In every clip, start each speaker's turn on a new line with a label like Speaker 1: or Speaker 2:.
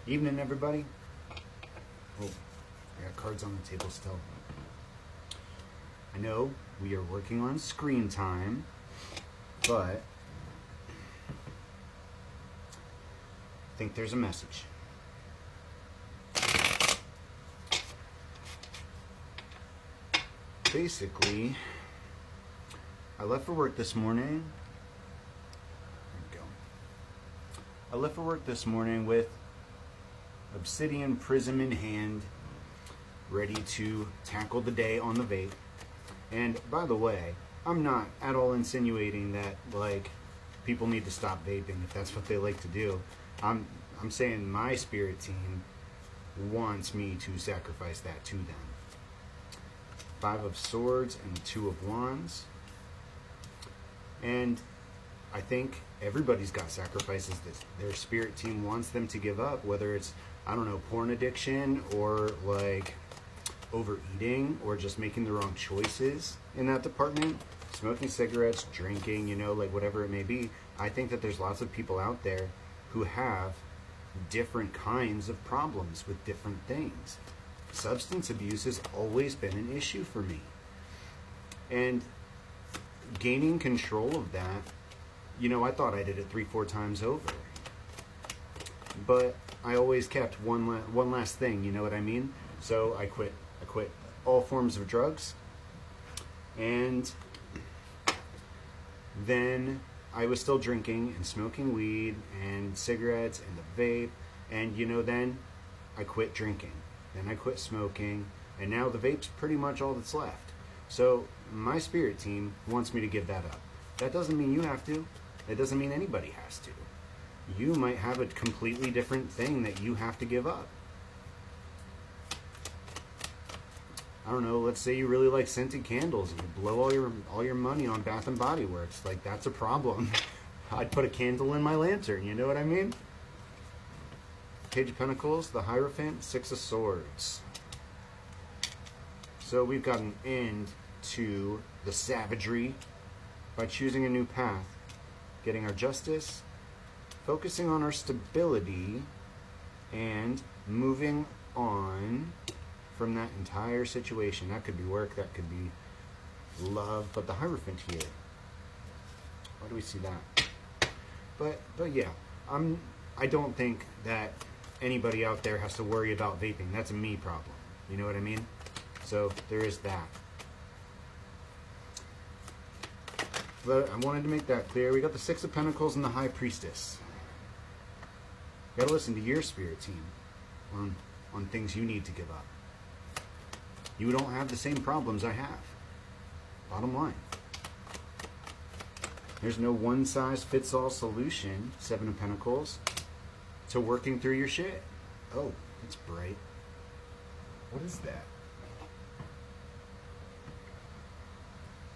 Speaker 1: Evening, everybody. Oh, I got cards on the table still. I know we are working on screen time, but I think there's a message. Basically, I left for work this morning. There we go. I left for work this morning with Obsidian Prism in hand, ready to tackle the day on the vape. And by the way, I'm not at all insinuating that like people need to stop vaping if that's what they like to do. I'm saying my spirit team wants me to sacrifice that to them. 5 of Swords and 2 of Wands. And I think everybody's got sacrifices that their spirit team wants them to give up, whether it's, I don't know, porn addiction or like overeating or just making the wrong choices in that department, smoking cigarettes, drinking, you know, like whatever it may be. I think that there's lots of people out there who have different kinds of problems with different things. Substance abuse has always been an issue for me. And gaining control of that, you know, I thought I did it 3-4 times over. But I always kept one last thing, you know what I mean? So I quit all forms of drugs. And then I was still drinking and smoking weed and cigarettes and the vape. And, you know, then I quit drinking. Then I quit smoking. And now the vape's pretty much all that's left. So my spirit team wants me to give that up. That doesn't mean you have to. It doesn't mean anybody has to. You might have a completely different thing that you have to give up. I don't know, let's say you really like scented candles and you blow all your money on Bath and Body Works. Like, that's a problem. I'd put a candle in my lantern, you know what I mean? Page of Pentacles, the Hierophant, 6 of Swords. So we've got an end to the savagery by choosing a new path, getting our justice, focusing on our stability, and moving on from that entire situation. That could be work, that could be love, but the Hierophant here, why do we see that? But yeah, I don't think that anybody out there has to worry about vaping. That's a me problem, you know what I mean? So there is that. But I wanted to make that clear. We got the 6 of Pentacles and the High Priestess. You gotta listen to your spirit team on things you need to give up. You don't have the same problems I have. Bottom line. There's no one-size-fits-all solution, 7 of Pentacles, to working through your shit. Oh, it's bright. What is that?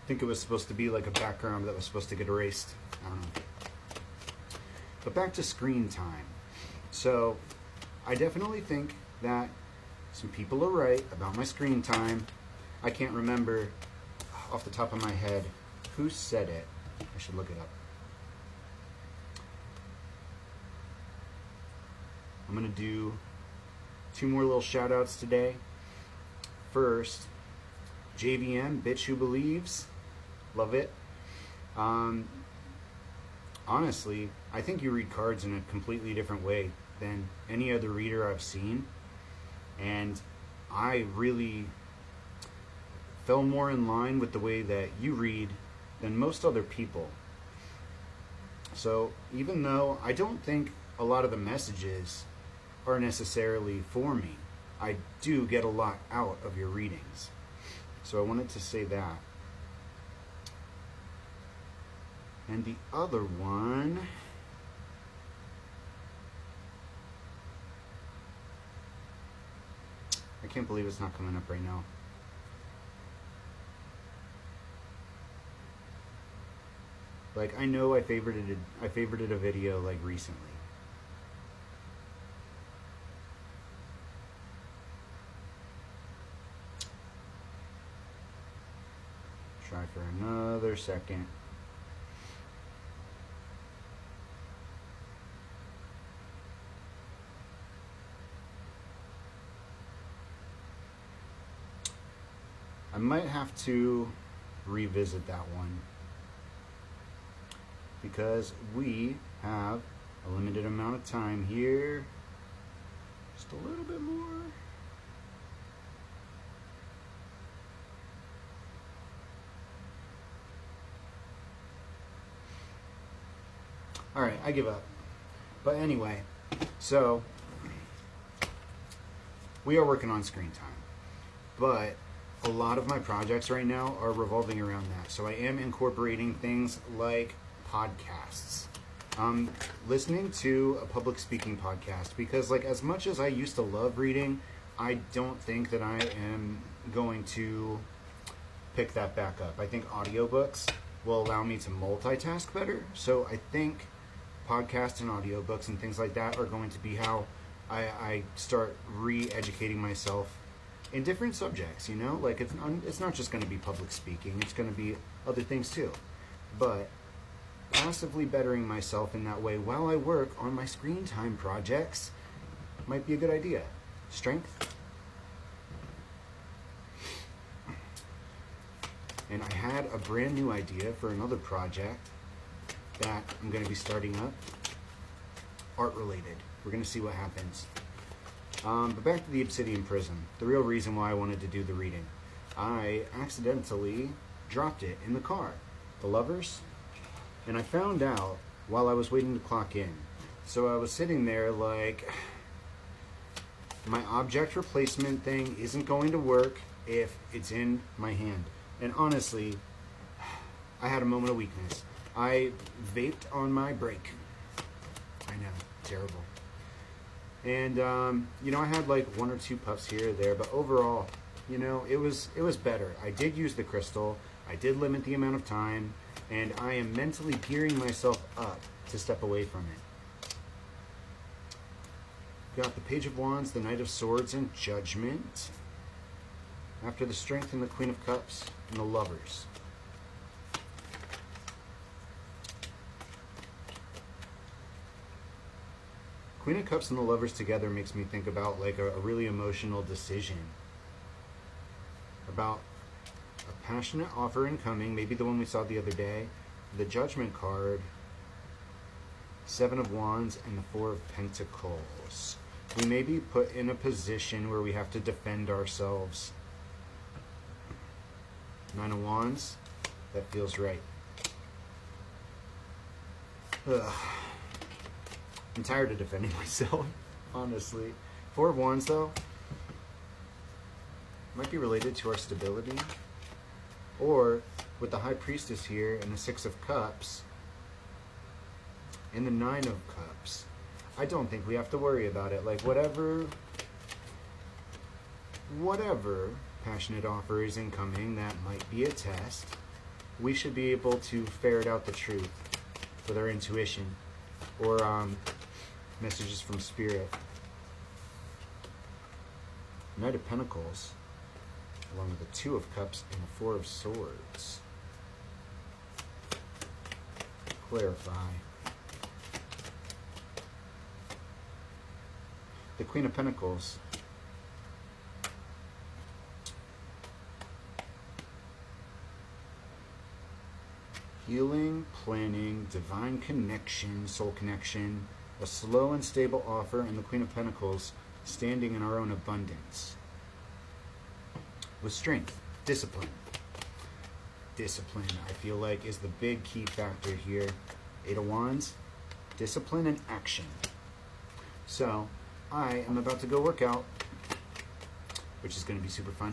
Speaker 1: I think it was supposed to be like a background that was supposed to get erased. I don't know. But back to screen time. So I definitely think that some people are right about my screen time. I can't remember off the top of my head who said it. I should look it up. I'm going to do 2 more little shout outs today. First, JVM, Bitch Who Believes. Love it. Honestly, I think you read cards in a completely different way than any other reader I've seen. And I really fell more in line with the way that you read than most other people. So even though I don't think a lot of the messages are necessarily for me, I do get a lot out of your readings. So I wanted to say that. And the other one, I can't believe it's not coming up right now. Like, I know I favorited a video like recently. Try for another second. I might have to revisit that one because we have a limited amount of time here. Just a little bit more. All right, I give up. But anyway, so we are working on screen time. But a lot of my projects right now are revolving around that. So I am incorporating things like podcasts. Listening to a public speaking podcast because, like, as much as I used to love reading, I don't think that I am going to pick that back up. I think audiobooks will allow me to multitask better. So I think podcasts and audiobooks and things like that are going to be how I start re-educating myself in different subjects, you know? Like, it's not just going to be public speaking. It's going to be other things too. But passively bettering myself in that way while I work on my screen time projects might be a good idea. Strength. And I had a brand new idea for another project that I'm going to be starting up. Art related. We're going to see what happens. But back to the Obsidian Prism. The real reason why I wanted to do the reading. I accidentally dropped it in the car. The Lovers. And I found out while I was waiting to clock in. So I was sitting there like, my object replacement thing isn't going to work if it's in my hand. And honestly, I had a moment of weakness. I vaped on my brake. I know, terrible. And, you know, I had like 1 or 2 puffs here or there, but overall, you know, it was better. I did use the crystal. I did limit the amount of time. And I am mentally gearing myself up to step away from it. Got the Page of Wands, the Knight of Swords, and Judgment. After the Strength and the Queen of Cups, and the Lovers. Queen of Cups and the Lovers together makes me think about like a really emotional decision. About a passionate offer incoming, maybe the one we saw the other day. The Judgment card, 7 of Wands, and the 4 of Pentacles. We may be put in a position where we have to defend ourselves. 9 of Wands, that feels right. Ugh. I'm tired of defending myself, honestly. 4 of Wands, though, might be related to our stability. Or, with the High Priestess here and the 6 of Cups and the 9 of Cups, I don't think we have to worry about it. Like, whatever passionate offer is incoming that might be a test, we should be able to ferret out the truth with our intuition or messages from Spirit. Knight of Pentacles, along with the 2 of Cups and the 4 of Swords. Clarify. The Queen of Pentacles. Healing, planning, divine connection, soul connection, a slow and stable offer, and the Queen of Pentacles standing in our own abundance. With strength, discipline. Discipline, I feel like, is the big key factor here. 8 of Wands, discipline and action. So, I am about to go work out, which is going to be super fun.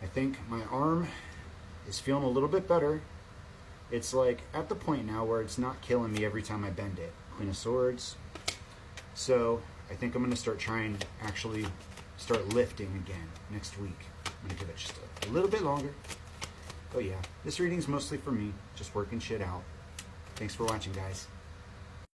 Speaker 1: I think my arm is feeling a little bit better. It's like at the point now where it's not killing me every time I bend it. Queen of Swords. So I think I'm going to start actually start lifting again next week. I'm going to give it just a little bit longer. But yeah, this reading's mostly for me, just working shit out. Thanks for watching, guys.